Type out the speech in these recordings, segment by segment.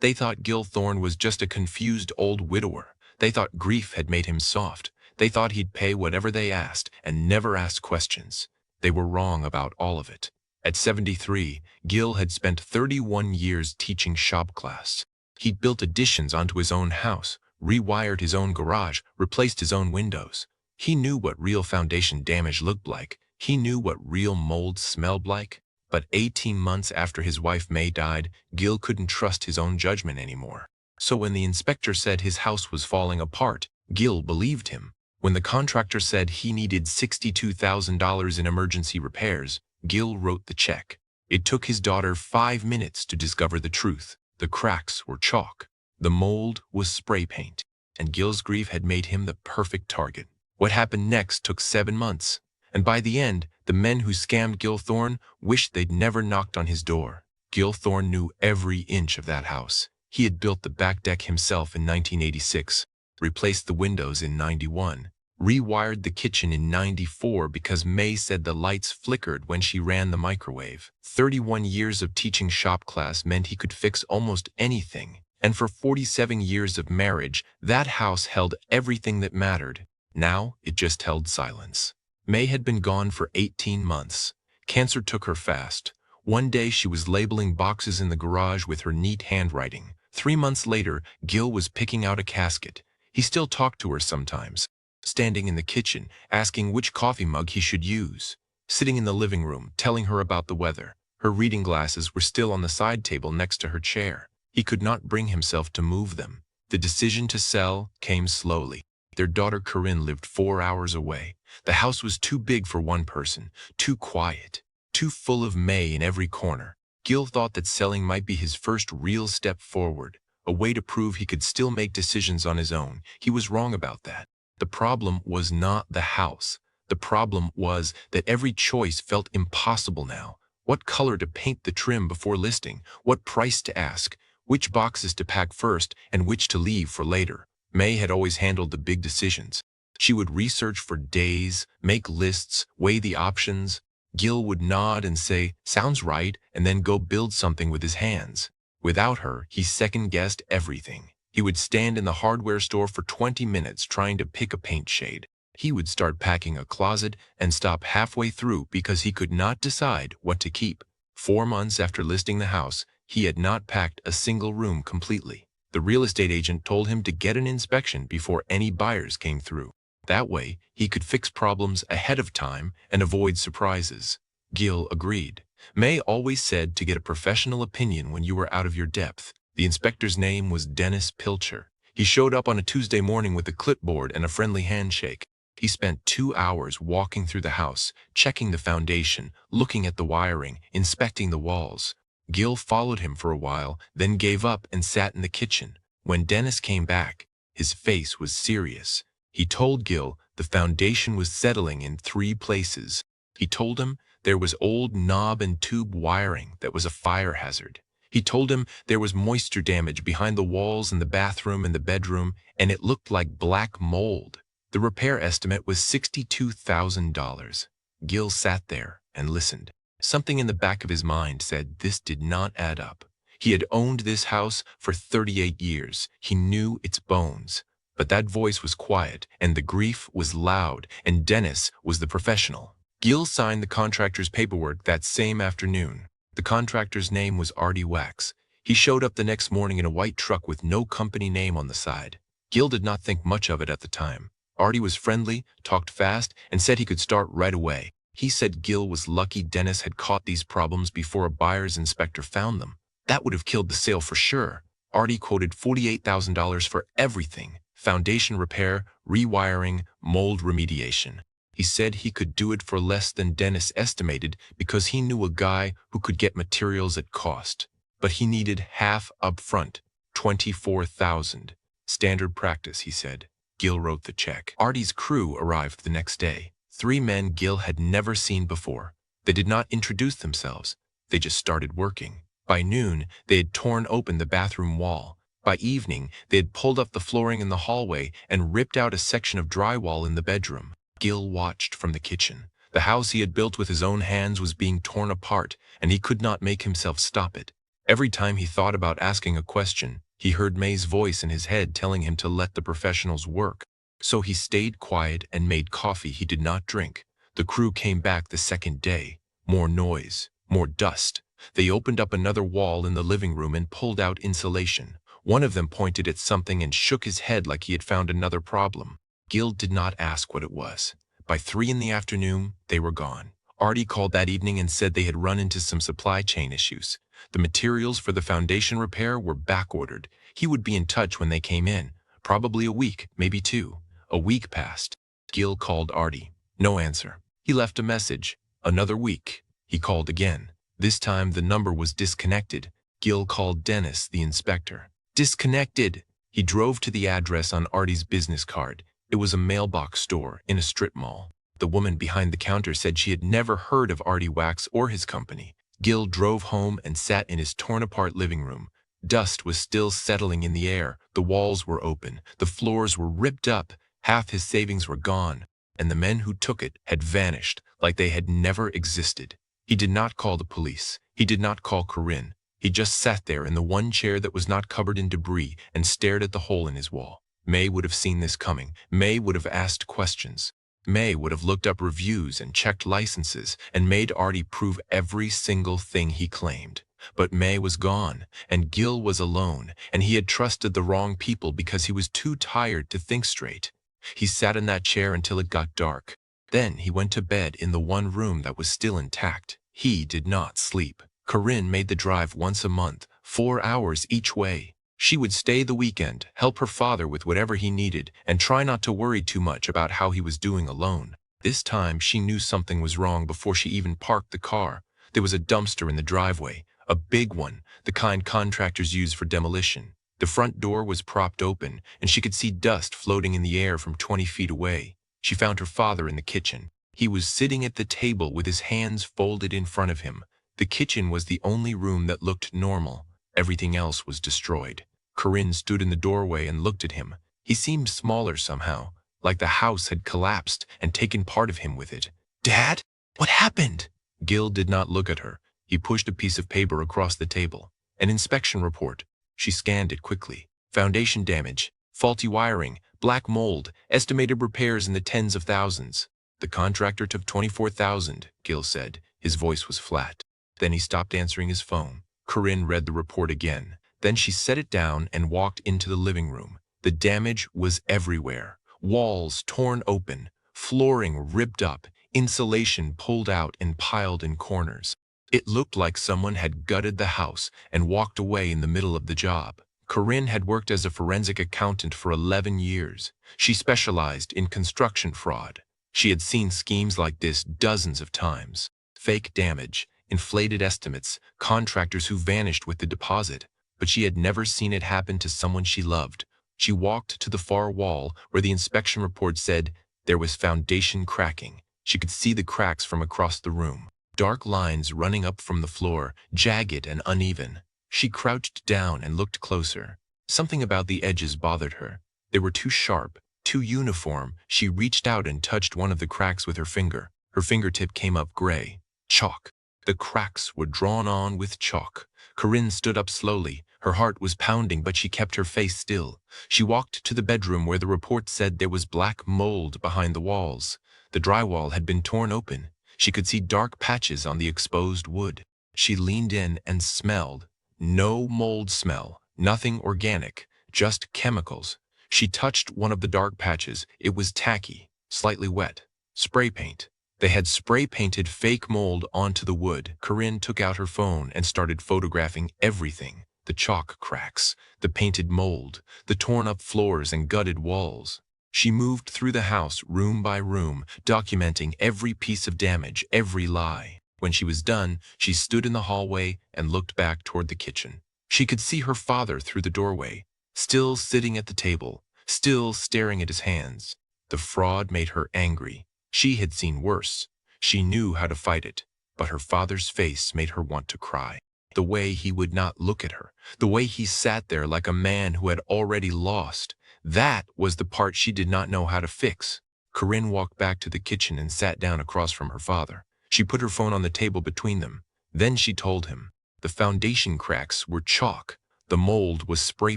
They thought Gil Thorne was just a confused old widower. They thought grief had made him soft. They thought he'd pay whatever they asked and never ask questions. They were wrong about all of it. At 73, Gil had spent 31 years teaching shop class. He'd built additions onto his own house, rewired his own garage, replaced his own windows. He knew what real foundation damage looked like. He knew what real mold smelled like. But 18 months after his wife May died, Gil couldn't trust his own judgment anymore. So when the inspector said his house was falling apart, Gil believed him. When the contractor said he needed $62,000 in emergency repairs, Gil wrote the check. It took his daughter 5 minutes to discover the truth. The cracks were chalk. The mold was spray paint. And Gil's grief had made him the perfect target. What happened next took 7 months. And by the end, the men who scammed Gil Thorne wished they'd never knocked on his door. Gil Thorne knew every inch of that house. He had built the back deck himself in 1986, replaced the windows in 91, rewired the kitchen in 94 because May said the lights flickered when she ran the microwave. 31 years of teaching shop class meant he could fix almost anything. And for 47 years of marriage, that house held everything that mattered. Now it just held silence. May had been gone for 18 months. Cancer took her fast. One day she was labeling boxes in the garage with her neat handwriting. 3 months later, Gil was picking out a casket. He still talked to her sometimes, standing in the kitchen, asking which coffee mug he should use, sitting in the living room, telling her about the weather. Her reading glasses were still on the side table next to her chair. He could not bring himself to move them. The decision to sell came slowly. Their daughter Corinne lived 4 hours away. The house was too big for one person, too quiet, too full of May in every corner. Gil thought that selling might be his first real step forward, a way to prove he could still make decisions on his own. He was wrong about that. The problem was not the house. The problem was that every choice felt impossible now. What color to paint the trim before listing, what price to ask, which boxes to pack first and which to leave for later. May had always handled the big decisions. She would research for days, make lists, weigh the options. Gil would nod and say, "Sounds right," and then go build something with his hands. Without her, he second-guessed everything. He would stand in the hardware store for 20 minutes trying to pick a paint shade. He would start packing a closet and stop halfway through because he could not decide what to keep. 4 months after listing the house, he had not packed a single room completely. The real estate agent told him to get an inspection before any buyers came through. That way, he could fix problems ahead of time and avoid surprises. Gil agreed. May always said to get a professional opinion when you were out of your depth. The inspector's name was Dennis Pilcher. He showed up on a Tuesday morning with a clipboard and a friendly handshake. He spent 2 hours walking through the house, checking the foundation, looking at the wiring, inspecting the walls. Gil followed him for a while, then gave up and sat in the kitchen. When Dennis came back, his face was serious. He told Gil the foundation was settling in 3 places. He told him there was old knob and tube wiring that was a fire hazard. He told him there was moisture damage behind the walls in the bathroom and the bedroom, and it looked like black mold. The repair estimate was $62,000. Gil sat there and listened. Something in the back of his mind said this did not add up. He had owned this house for 38 years. He knew its bones. But that voice was quiet, and the grief was loud, and Dennis was the professional. Gil signed the contractor's paperwork that same afternoon. The contractor's name was Artie Wax. He showed up the next morning in a white truck with no company name on the side. Gil did not think much of it at the time. Artie was friendly, talked fast, and said he could start right away. He said Gil was lucky Dennis had caught these problems before a buyer's inspector found them. That would have killed the sale for sure. Artie quoted $48,000 for everything: foundation repair, rewiring, mold remediation. He said he could do it for less than Dennis estimated because he knew a guy who could get materials at cost. But he needed half up front, $24,000. Standard practice, he said. Gil wrote the check. Artie's crew arrived the next day. 3 men Gil had never seen before. They did not introduce themselves. They just started working. By noon, they had torn open the bathroom wall. By evening, they had pulled up the flooring in the hallway and ripped out a section of drywall in the bedroom. Gil watched from the kitchen. The house he had built with his own hands was being torn apart, and he could not make himself stop it. Every time he thought about asking a question, he heard May's voice in his head telling him to let the professionals work. So he stayed quiet and made coffee he did not drink. The crew came back the second day. More noise, more dust. They opened up another wall in the living room and pulled out insulation. One of them pointed at something and shook his head like he had found another problem. Gil did not ask what it was. By 3 in the afternoon, they were gone. Artie called that evening and said they had run into some supply chain issues. The materials for the foundation repair were back-ordered. He would be in touch when they came in. Probably a week, maybe 2. A week passed. Gil called Artie. No answer. He left a message. Another week. He called again. This time the number was disconnected. Gil called Dennis, the inspector. Disconnected. He drove to the address on Artie's business card. It was a mailbox store in a strip mall. The woman behind the counter said she had never heard of Artie Wax or his company. Gil drove home and sat in his torn-apart living room. Dust was still settling in the air. The walls were open. The floors were ripped up. Half his savings were gone, and the men who took it had vanished like they had never existed. He did not call the police. He did not call Corinne. He just sat there in the one chair that was not covered in debris and stared at the hole in his wall. May would have seen this coming. May would have asked questions. May would have looked up reviews and checked licenses and made Artie prove every single thing he claimed. But May was gone, and Gil was alone, and he had trusted the wrong people because he was too tired to think straight. He sat in that chair until it got dark. Then he went to bed in the one room that was still intact. He did not sleep. Corinne made the drive once a month, 4 hours each way. She would stay the weekend, help her father with whatever he needed, and try not to worry too much about how he was doing alone. This time she knew something was wrong before she even parked the car. There was a dumpster in the driveway, a big one, the kind contractors use for demolition. The front door was propped open, and she could see dust floating in the air from 20 feet away. She found her father in the kitchen. He was sitting at the table with his hands folded in front of him. The kitchen was the only room that looked normal. Everything else was destroyed. Corinne stood in the doorway and looked at him. He seemed smaller somehow, like the house had collapsed and taken part of him with it. "Dad? What happened?" Gil did not look at her. He pushed a piece of paper across the table. An inspection report. She scanned it quickly. Foundation damage, faulty wiring, black mold, estimated repairs in the tens of thousands. The contractor took $24,000, Gil said. His voice was flat. Then he stopped answering his phone. Corinne read the report again. Then she set it down and walked into the living room. The damage was everywhere. Walls torn open, flooring ripped up, insulation pulled out and piled in corners. It looked like someone had gutted the house and walked away in the middle of the job. Corinne had worked as a forensic accountant for 11 years. She specialized in construction fraud. She had seen schemes like this dozens of times. Fake damage, inflated estimates, contractors who vanished with the deposit. But she had never seen it happen to someone she loved. She walked to the far wall where the inspection report said there was foundation cracking. She could see the cracks from across the room. Dark lines running up from the floor, jagged and uneven. She crouched down and looked closer. Something about the edges bothered her. They were too sharp, too uniform. She reached out and touched one of the cracks with her finger. Her fingertip came up gray. Chalk. The cracks were drawn on with chalk. Corinne stood up slowly. Her heart was pounding, but she kept her face still. She walked to the bedroom where the report said there was black mold behind the walls. The drywall had been torn open. She could see dark patches on the exposed wood. She leaned in and smelled. No mold smell, nothing organic, just chemicals. She touched one of the dark patches. It was tacky, slightly wet. Spray paint. They had spray-painted fake mold onto the wood. Corinne took out her phone and started photographing everything. The chalk cracks, the painted mold, the torn-up floors and gutted walls. She moved through the house room by room, documenting every piece of damage, every lie. When she was done, she stood in the hallway and looked back toward the kitchen. She could see her father through the doorway, still sitting at the table, still staring at his hands. The fraud made her angry. She had seen worse. She knew how to fight it, but her father's face made her want to cry. The way he would not look at her, the way he sat there like a man who had already lost, that was the part she did not know how to fix. Corinne walked back to the kitchen and sat down across from her father. She put her phone on the table between them. Then she told him, The foundation cracks were chalk. The mold was spray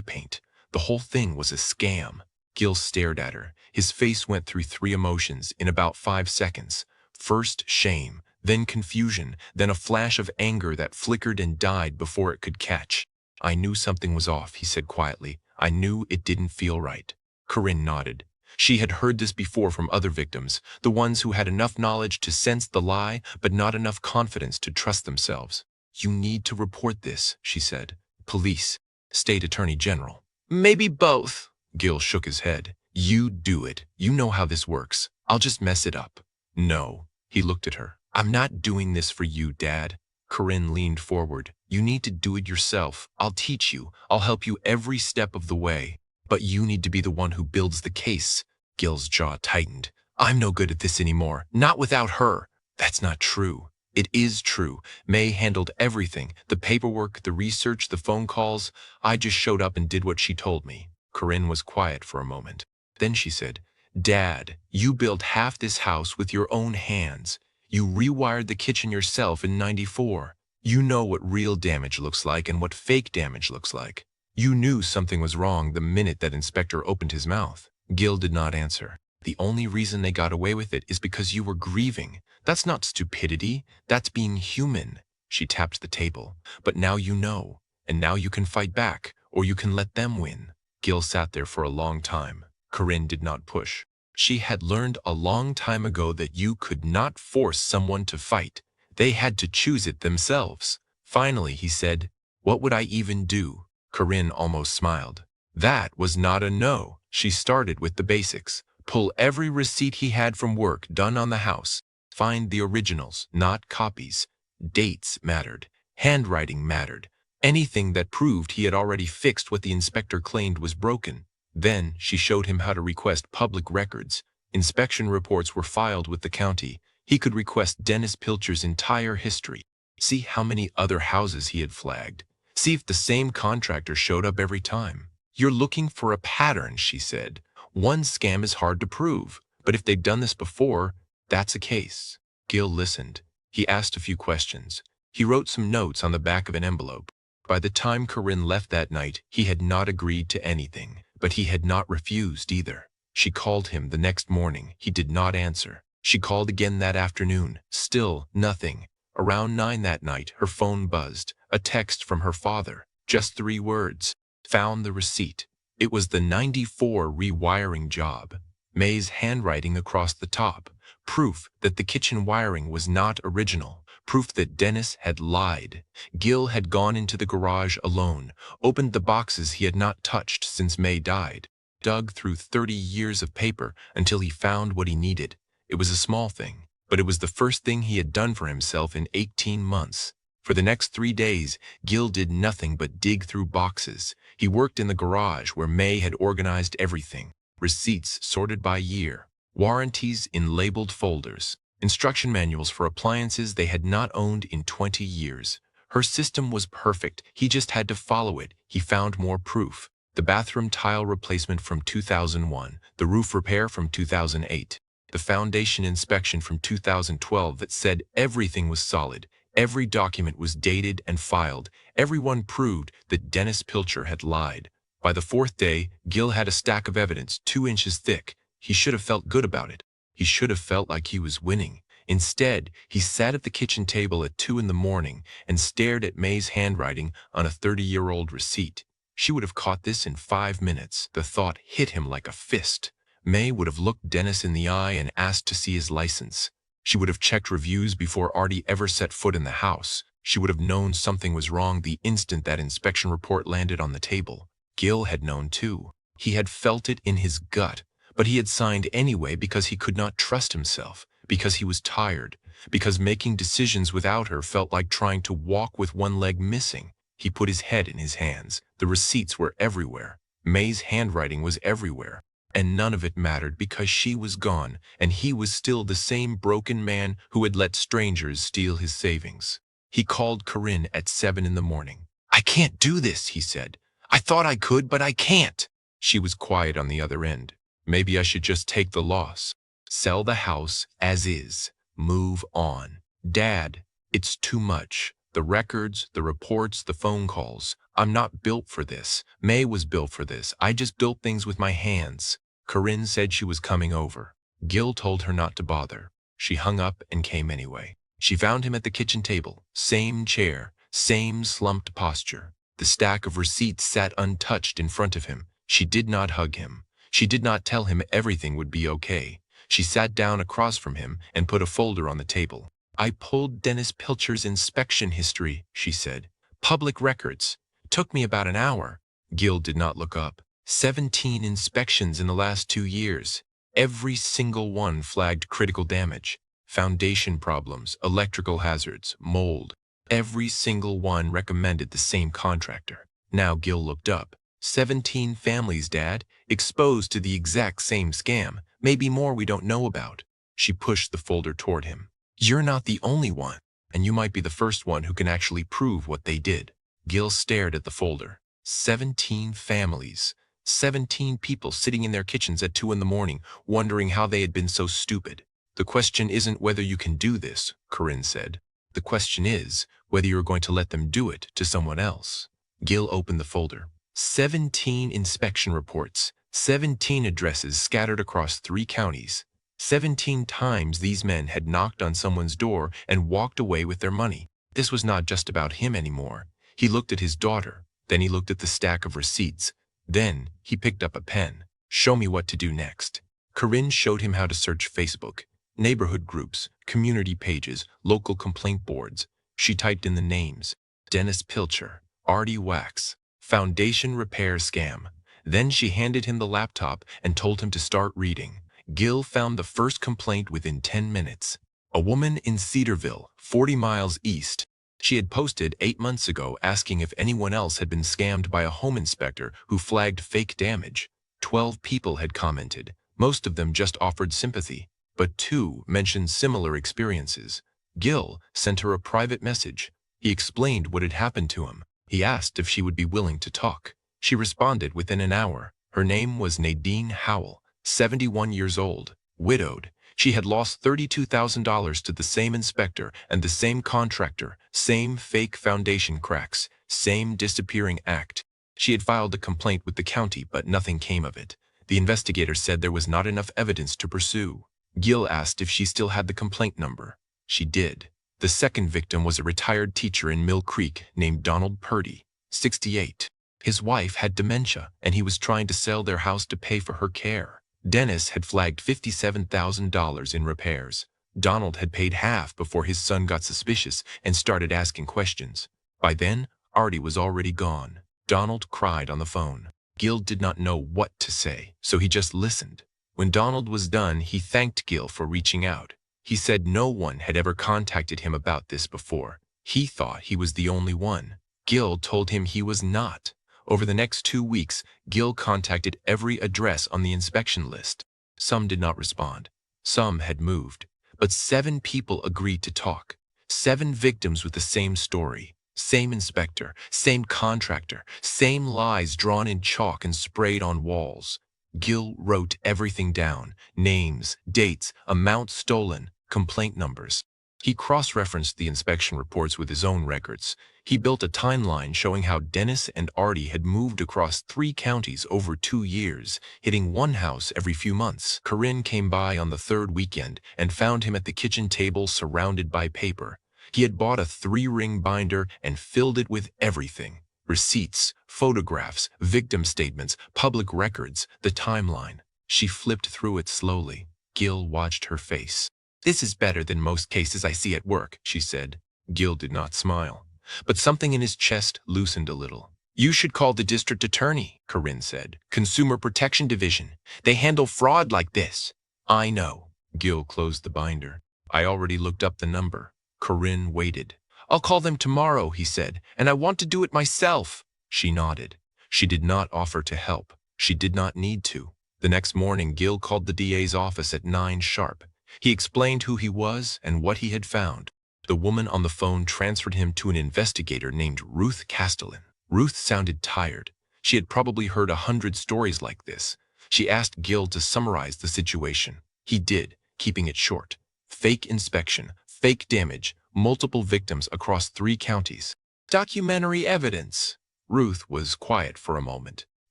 paint. The whole thing was a scam. Gil stared at her. His face went through 3 emotions in about 5 seconds. First shame, then confusion, then a flash of anger that flickered and died before it could catch. I knew something was off, he said quietly. I knew it didn't feel right. Corinne nodded. She had heard this before from other victims, the ones who had enough knowledge to sense the lie, but not enough confidence to trust themselves. You need to report this, she said. Police, State Attorney General. Maybe both. Gil shook his head. You do it. You know how this works. I'll just mess it up. No. He looked at her. I'm not doing this for you, Dad. Corinne leaned forward. You need to do it yourself. I'll teach you. I'll help you every step of the way. But you need to be the one who builds the case. Gil's jaw tightened. I'm no good at this anymore. Not without her. That's not true. It is true. May handled everything. The paperwork, the research, the phone calls. I just showed up and did what she told me. Corinne was quiet for a moment. Then she said, Dad, you built half this house with your own hands. You rewired the kitchen yourself in '94. You know what real damage looks like and what fake damage looks like. You knew something was wrong the minute that inspector opened his mouth. Gil did not answer. The only reason they got away with it is because you were grieving. That's not stupidity. That's being human. She tapped the table. But now you know. And now you can fight back, or you can let them win. Gil sat there for a long time. Corinne did not push. She had learned a long time ago that you could not force someone to fight. They had to choose it themselves. Finally, he said, What would I even do? Corinne almost smiled. That was not a no. She started with the basics. Pull every receipt he had from work done on the house. Find the originals, not copies. Dates mattered. Handwriting mattered. Anything that proved he had already fixed what the inspector claimed was broken. Then she showed him how to request public records. Inspection reports were filed with the county. He could request Dennis Pilcher's entire history. See how many other houses he had flagged. See if the same contractor showed up every time. You're looking for a pattern, she said. One scam is hard to prove, but if they've done this before, that's a case. Gil listened. He asked a few questions. He wrote some notes on the back of an envelope. By the time Corinne left that night, he had not agreed to anything, but he had not refused either. She called him the next morning. He did not answer. She called again that afternoon. Still nothing. Around 9 that night, her phone buzzed. A text from her father. Just 3 words. Found the receipt. It was the '94 rewiring job. May's handwriting across the top. Proof that the kitchen wiring was not original. Proof that Dennis had lied. Gil had gone into the garage alone, opened the boxes he had not touched since May died, dug through 30 years of paper until he found what he needed. It was a small thing, but it was the first thing he had done for himself in 18 months. For the next 3 days, Gil did nothing but dig through boxes. He worked in the garage where May had organized everything. Receipts sorted by year. Warranties in labeled folders. Instruction manuals for appliances they had not owned in 20 years. Her system was perfect. He just had to follow it. He found more proof. The bathroom tile replacement from 2001. The roof repair from 2008. The foundation inspection from 2012 that said everything was solid. Every document was dated and filed. Everyone proved that Dennis Pilcher had lied. By the 4th day, Gil had a stack of evidence 2 inches thick. He should have felt good about it. He should have felt like he was winning. Instead, he sat at the kitchen table at 2 in the morning and stared at May's handwriting on a 30-year-old receipt. She would have caught this in 5 minutes. The thought hit him like a fist. May would have looked Dennis in the eye and asked to see his license. She would have checked reviews before Artie ever set foot in the house. She would have known something was wrong the instant that inspection report landed on the table. Gil had known too. He had felt it in his gut, but he had signed anyway because he could not trust himself, because he was tired, because making decisions without her felt like trying to walk with one leg missing. He put his head in his hands. The receipts were everywhere. May's handwriting was everywhere. And none of it mattered because she was gone, and he was still the same broken man who had let strangers steal his savings. He called Corinne at 7 in the morning. I can't do this, he said. I thought I could, but I can't. She was quiet on the other end. Maybe I should just take the loss. Sell the house as is. Move on. Dad, it's too much. The records, the reports, the phone calls. I'm not built for this. May was built for this. I just built things with my hands. Corinne said she was coming over. Gil told her not to bother. She hung up and came anyway. She found him at the kitchen table. Same chair, same slumped posture. The stack of receipts sat untouched in front of him. She did not hug him. She did not tell him everything would be okay. She sat down across from him and put a folder on the table. I pulled Dennis Pilcher's inspection history, she said. Public records. Took me about an hour. Gil did not look up. 17 inspections in the last 2 years. Every single one flagged critical damage, foundation problems, electrical hazards, mold. Every single one recommended the same contractor. Now Gil looked up. 17 families, Dad, exposed to the exact same scam, maybe more we don't know about. She pushed the folder toward him. You're not the only one, and you might be the first one who can actually prove what they did. Gil stared at the folder. 17 families. 17 people sitting in their kitchens at 2 in the morning, wondering how they had been so stupid. The question isn't whether you can do this, Corinne said. The question is whether you're going to let them do it to someone else. Gil opened the folder. 17 inspection reports, 17 addresses scattered across 3 counties. 17 times these men had knocked on someone's door and walked away with their money. This was not just about him anymore. He looked at his daughter. Then he looked at the stack of receipts. Then he picked up a pen. Show me what to do next. Corinne showed him how to search Facebook, neighborhood groups, community pages, local complaint boards. She typed in the names. Dennis Pilcher, Artie Wax, foundation repair scam. Then she handed him the laptop and told him to start reading. Gil found the first complaint within 10 minutes. A woman in Cedarville, 40 miles east. She had posted 8 months ago asking if anyone else had been scammed by a home inspector who flagged fake damage. 12 people had commented. Most of them just offered sympathy, but 2 mentioned similar experiences. Gil sent her a private message. He explained what had happened to him. He asked if she would be willing to talk. She responded within an hour. Her name was Nadine Howell, 71 years old, widowed. She had lost $32,000 to the same inspector and the same contractor, same fake foundation cracks, same disappearing act. She had filed a complaint with the county, but nothing came of it. The investigator said there was not enough evidence to pursue. Gil asked if she still had the complaint number. She did. The second victim was a retired teacher in Mill Creek named Donald Purdy, 68. His wife had dementia, and he was trying to sell their house to pay for her care. Dennis had flagged $57,000 in repairs. Donald had paid half before his son got suspicious and started asking questions. By then, Artie was already gone. Donald cried on the phone. Gil did not know what to say, so he just listened. When Donald was done, he thanked Gil for reaching out. He said no one had ever contacted him about this before. He thought he was the only one. Gil told him he was not. Over the next 2 weeks, Gil contacted every address on the inspection list. Some did not respond. Some had moved. But 7 people agreed to talk. 7 victims with the same story. Same inspector, same contractor, same lies drawn in chalk and sprayed on walls. Gil wrote everything down. Names, dates, amounts stolen, complaint numbers. He cross-referenced the inspection reports with his own records. He built a timeline showing how Dennis and Artie had moved across 3 counties over 2 years, hitting one house every few months. Corinne came by on the 3rd weekend and found him at the kitchen table surrounded by paper. He had bought a 3-ring binder and filled it with everything. Receipts, photographs, victim statements, public records, the timeline. She flipped through it slowly. Gil watched her face. This is better than most cases I see at work, she said. Gil did not smile, but something in his chest loosened a little. You should call the district attorney, Corinne said. Consumer Protection Division. They handle fraud like this. I know. Gil closed the binder. I already looked up the number. Corinne waited. I'll call them tomorrow, he said, and I want to do it myself. She nodded. She did not offer to help. She did not need to. The next morning, Gil called the DA's office at 9 sharp. He explained who he was and what he had found. The woman on the phone transferred him to an investigator named Ruth Castellan. Ruth sounded tired. She had probably heard 100 stories like this. She asked Gil to summarize the situation. He did, keeping it short. Fake inspection, fake damage, multiple victims across 3 counties. Documentary evidence. Ruth was quiet for a moment.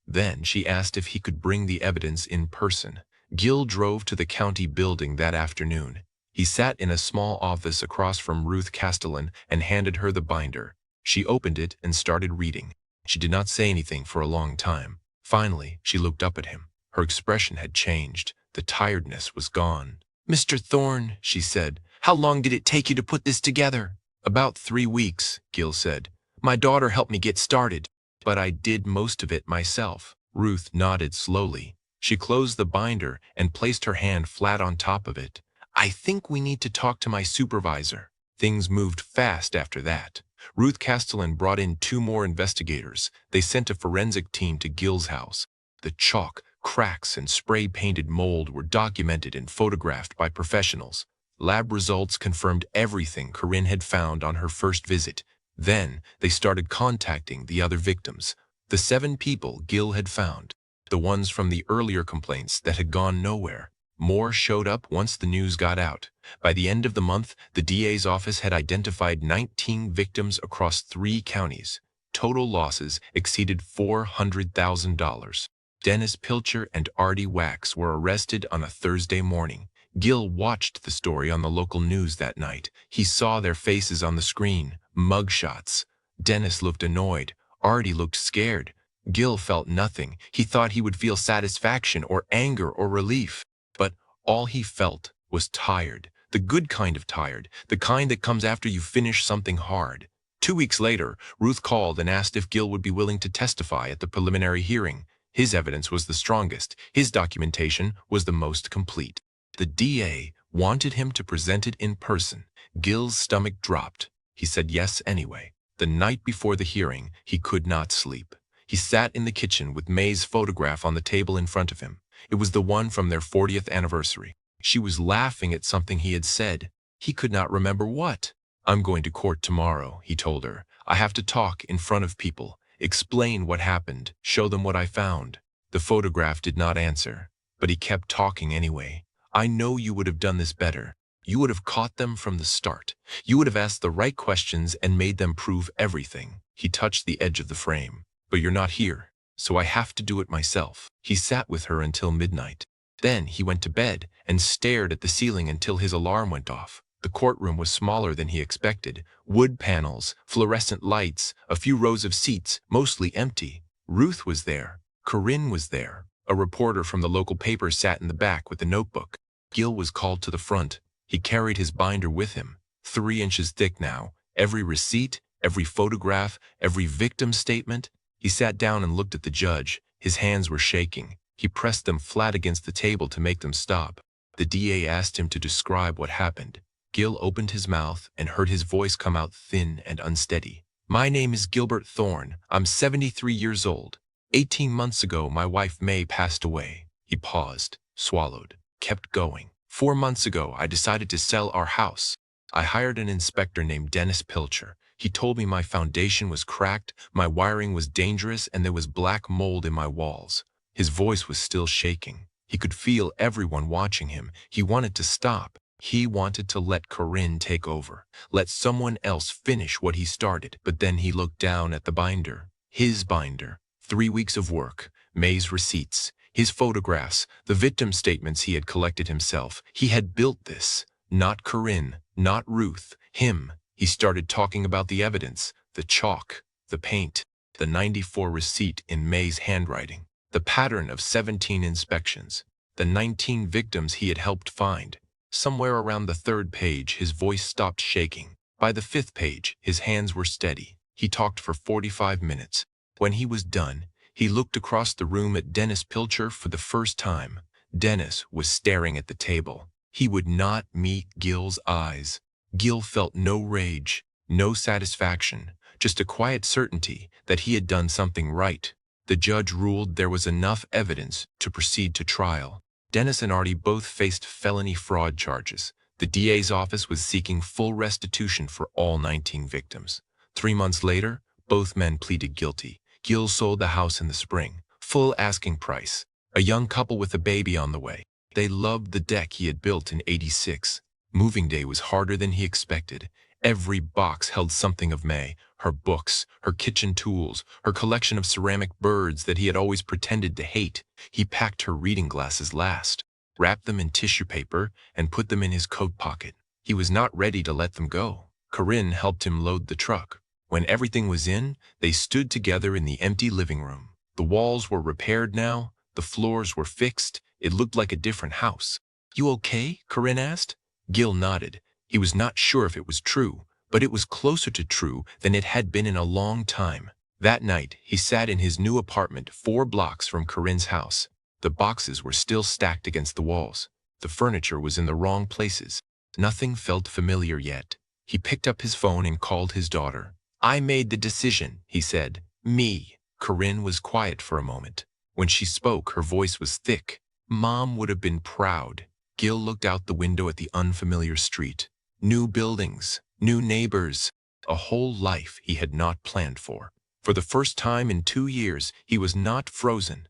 Then she asked if he could bring the evidence in person. Gil drove to the county building that afternoon. He sat in a small office across from Ruth Castellan and handed her the binder. She opened it and started reading. She did not say anything for a long time. Finally, she looked up at him. Her expression had changed. The tiredness was gone. "Mr. Thorne," she said, "how long did it take you to put this together?" "About 3 weeks," Gil said. "My daughter helped me get started, but I did most of it myself." Ruth nodded slowly. She closed the binder and placed her hand flat on top of it. "I think we need to talk to my supervisor." Things moved fast after that. Ruth Castellan brought in 2 more investigators. They sent a forensic team to Gil's house. The chalk, cracks, and spray-painted mold were documented and photographed by professionals. Lab results confirmed everything Corinne had found on her first visit. Then they started contacting the other victims, the 7 people Gil had found, the ones from the earlier complaints that had gone nowhere. More showed up once the news got out. By the end of the month, the DA's office had identified 19 victims across 3 counties. Total losses exceeded $400,000. Dennis Pilcher and Artie Wax were arrested on a Thursday morning. Gil watched the story on the local news that night. He saw their faces on the screen, mugshots. Dennis looked annoyed. Artie looked scared. Gil felt nothing. He thought he would feel satisfaction or anger or relief. But all he felt was tired. The good kind of tired. The kind that comes after you finish something hard. 2 weeks later, Ruth called and asked if Gil would be willing to testify at the preliminary hearing. His evidence was the strongest. His documentation was the most complete. The DA wanted him to present it in person. Gil's stomach dropped. He said yes anyway. The night before the hearing, he could not sleep. He sat in the kitchen with May's photograph on the table in front of him. It was the one from their 40th anniversary. She was laughing at something he had said. He could not remember what. "I'm going to court tomorrow," he told her. "I have to talk in front of people, explain what happened, show them what I found." The photograph did not answer, but he kept talking anyway. "I know you would have done this better. You would have caught them from the start. You would have asked the right questions and made them prove everything." He touched the edge of the frame. "But you're not here, so I have to do it myself." He sat with her until midnight. Then he went to bed and stared at the ceiling until his alarm went off. The courtroom was smaller than he expected. Wood panels, fluorescent lights, a few rows of seats, mostly empty. Ruth was there. Corinne was there. A reporter from the local paper sat in the back with a notebook. Gil was called to the front. He carried his binder with him, 3 inches thick now. Every receipt, every photograph, every victim statement. He sat down and looked at the judge. His hands were shaking. He pressed them flat against the table to make them stop. The DA asked him to describe what happened. Gil opened his mouth and heard his voice come out thin and unsteady. "My name is Gilbert Thorne. I'm 73 years old. 18 months ago, my wife May passed away." He paused, swallowed, kept going. 4 months ago, I decided to sell our house. I hired an inspector named Dennis Pilcher. He told me my foundation was cracked, my wiring was dangerous, and there was black mold in my walls. His voice was still shaking. He could feel everyone watching him. He wanted to stop. He wanted to let Corinne take over, let someone else finish what he started. But then he looked down at the binder. His binder. 3 weeks of work, May's receipts, his photographs, the victim statements he had collected himself. He had built this. Not Corinne, not Ruth, him. He started talking about the evidence, the chalk, the paint, the 94 receipt in May's handwriting, the pattern of 17 inspections, the 19 victims he had helped find. Somewhere around the 3rd page, his voice stopped shaking. By the 5th page, his hands were steady. He talked for 45 minutes. When he was done, he looked across the room at Dennis Pilcher for the first time. Dennis was staring at the table. He would not meet Gil's eyes. Gil felt no rage, no satisfaction, just a quiet certainty that he had done something right. The judge ruled there was enough evidence to proceed to trial. Dennis and Artie both faced felony fraud charges. The DA's office was seeking full restitution for all 19 victims. 3 months later, both men pleaded guilty. Gil sold the house in the spring, full asking price. A young couple with a baby on the way. They loved the deck he had built in '86. Moving day was harder than he expected. Every box held something of May, her books, her kitchen tools, her collection of ceramic birds that he had always pretended to hate. He packed her reading glasses last, wrapped them in tissue paper, and put them in his coat pocket. He was not ready to let them go. Corinne helped him load the truck. When everything was in, they stood together in the empty living room. The walls were repaired now, the floors were fixed, it looked like a different house. "You okay?" Corinne asked. Gil nodded. He was not sure if it was true, but it was closer to true than it had been in a long time. That night, he sat in his new apartment 4 blocks from Corinne's house. The boxes were still stacked against the walls. The furniture was in the wrong places. Nothing felt familiar yet. He picked up his phone and called his daughter. "I made the decision," he said. "Me." Corinne was quiet for a moment. When she spoke, her voice was thick. Mom would have been proud. Gil looked out the window at the unfamiliar street. New buildings, new neighbors, a whole life he had not planned for. For the first time in 2 years, he was not frozen.